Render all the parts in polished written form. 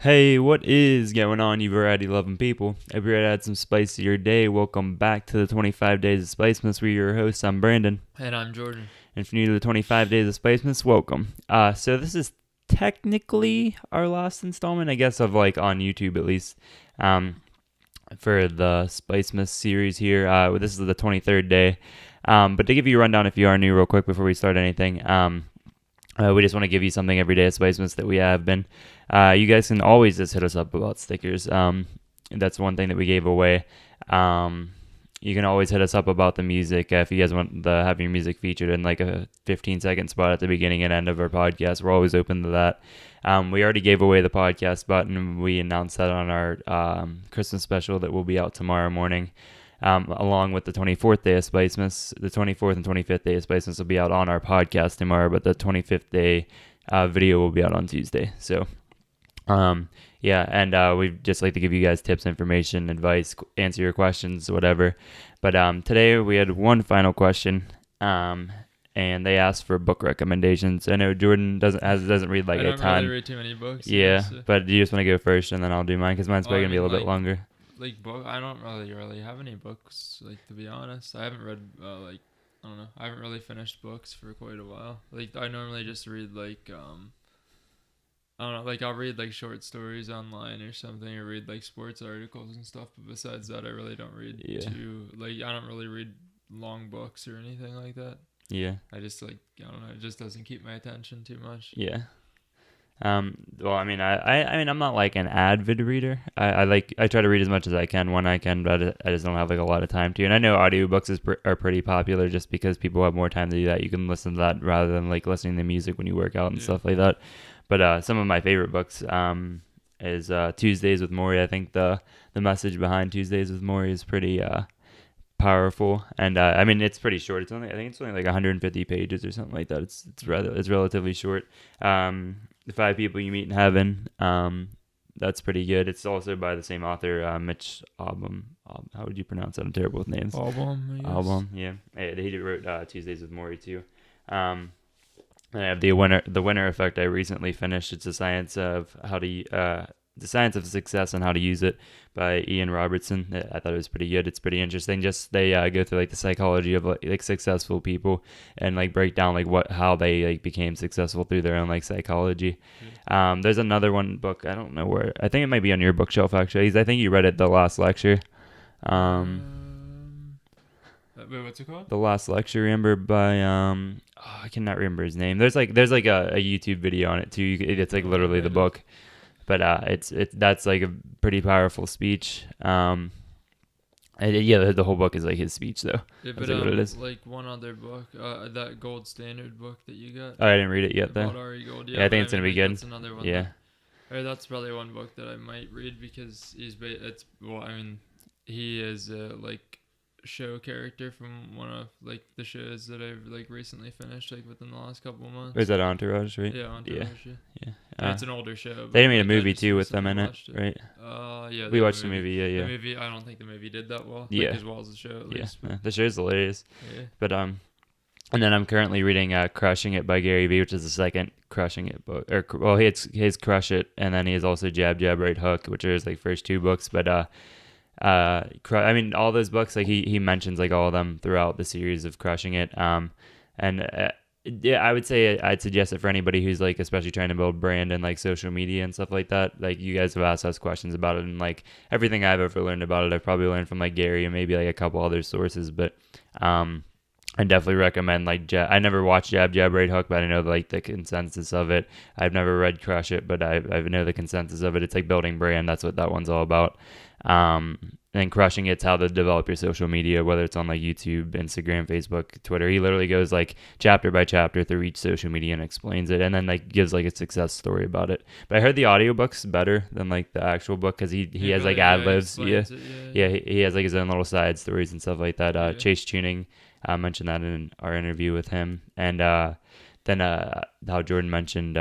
Hey, what is going on, you variety-loving people? Hope you're ready to add some spice to your day. Welcome back to the 25 Days of Spicemas. We're your hosts. I'm Brandon. And I'm Jordan. And if you're new to the 25 Days of Spicemas, welcome. So this is technically our last installment, I guess, of on YouTube at least, for the Spicemas series here. This is the 23rd day. But to give you a rundown, if you are new, real quick before we start anything, we just want to give you something every day at Spicemas that we have been. You guys can always just hit us up about stickers. That's one thing that we gave away. You can always hit us up about the music. If you guys want to have your music featured in like a 15-second spot at the beginning and end of our podcast, we're always open to that. We already gave away the podcast button. We announced that on our Christmas special that will be out tomorrow morning. Along with the 24th day of Spicemas. The 24th and 25th day of Spicemas will be out on our podcast tomorrow, but the 25th day video will be out on Tuesday. So, we'd just like to give you guys tips, information, advice, answer your questions, whatever. But today we had one final question, and they asked for book recommendations. I know Jordan doesn't read like a ton. I don't really read too many books. Yeah, but you just want to go first, and then I'll do mine because mine's probably gonna be a little bit longer. I don't really have any books, to be honest. I haven't read, I don't know. I haven't really finished books for quite a while. I normally just read, I don't know, I'll read, short stories online or something, or read, sports articles and stuff. But besides that, I really don't read I don't really read long books or anything like that. Yeah. I just, I don't know, it just doesn't keep my attention too much. Yeah. I'm not like an avid reader. I try to read as much as I can when I can, but I just don't have a lot of time to. And I know audiobooks are pretty popular just because people have more time to do that. You can listen to that rather than listening to music when you work out and stuff like that. But some of my favorite books is Tuesdays with Morrie. I think the message behind Tuesdays with Morrie is pretty powerful, and it's pretty short. I think it's only 150 pages or something like that. It's relatively short. The 5 People You Meet in Heaven, that's pretty good. It's also by the same author, Mitch Albom. How would you pronounce that? I'm terrible with names. Albom, yeah. He wrote Tuesdays with Morrie too. And I have the Winner Effect. I recently finished. It's the science of success and how to use it by Ian Robertson. I thought it was pretty good. It's pretty interesting. Just they go through the psychology of successful people and break down how they became successful through their own psychology. There's another book. I don't know where. I think it might be on your bookshelf actually. I think you read it the last lecture. Wait, what's it called? The Last Lecture, remember, by I cannot remember his name. There's a YouTube video on it too. It's literally the book. But that's a pretty powerful speech. The whole book is his speech though. Yeah, that's what it is. One other book, that Gold Standard book that you got. Oh, I didn't read it yet though. Gold. Yeah, I think it's gonna be good. That's another one. Yeah. That's probably one book that I might read because he is show character from one of the shows that I've recently finished within the last couple of months. Or is that Entourage, right? Yeah, Entourage. Yeah. It's an older show. They made a movie too with them in it, right? Yeah. We watched the movie. Yeah. The movie, I don't think the movie did that well. As well as the show, at least. Yeah. The show's hilarious. Yeah. But and then I'm currently reading Crushing It by Gary Vee, which is the second Crushing It book. He has Crush It, and then he has also Jab Jab Right Hook, which are his first 2 books. But all those books, he mentions all of them throughout the series of Crushing It. I would say I'd suggest it for anybody who's especially trying to build brand and social media and stuff like that. You guys have asked us questions about it, and everything I've ever learned about it, I've probably learned from Gary and maybe a couple other sources. But I definitely recommend I never watched Jab Jab Right Hook, but I know the consensus of it. I've never read Crush It, but I know the consensus of it. It's building brand. That's what that one's all about. And Crushing It's how to develop your social media, whether it's on YouTube, Instagram, Facebook, Twitter. He literally goes chapter by chapter through each social media and explains it, and then gives a success story about it. But I heard the audiobook's better than the actual book because he has ad libs. He has his own little side stories and stuff like that. Chase Tuning mentioned that in our interview with him, and then how Jordan mentioned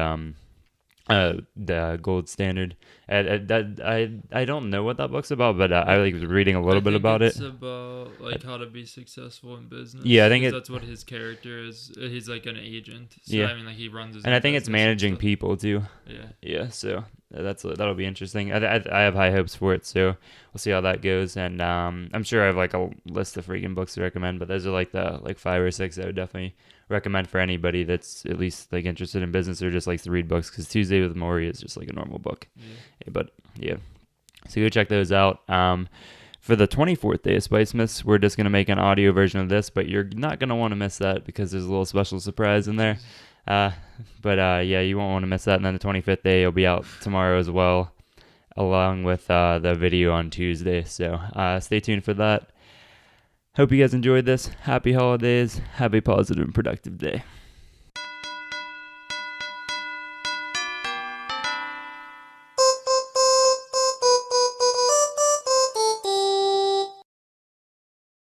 the Gold Standard. I don't know what that book's about, but I was reading a little bit about it. It's about how to be successful in business. Yeah, I think that's what his character is. He's an agent. So, yeah, he runs his. And I think it's managing people too. Yeah. Yeah. So that'll be interesting. I have high hopes for it, so we'll see how that goes. And I'm sure I have like a list of freaking books to recommend, but those are like the like 5 or 6 I would definitely recommend for anybody that's at least like interested in business or just likes to read books. Because Tuesday with Maury is just like a normal book. Yeah, but yeah, so go check those out. For the 24th day of Spicemas, we're just going to make an audio version of this, but you're not going to want to miss that because there's a little special surprise in there. Yeah, you won't want to miss that. And then the 25th day will be out tomorrow as well, along with the video on Tuesday. So stay tuned for that. Hope you guys enjoyed this. Happy holidays. Have a positive and productive day.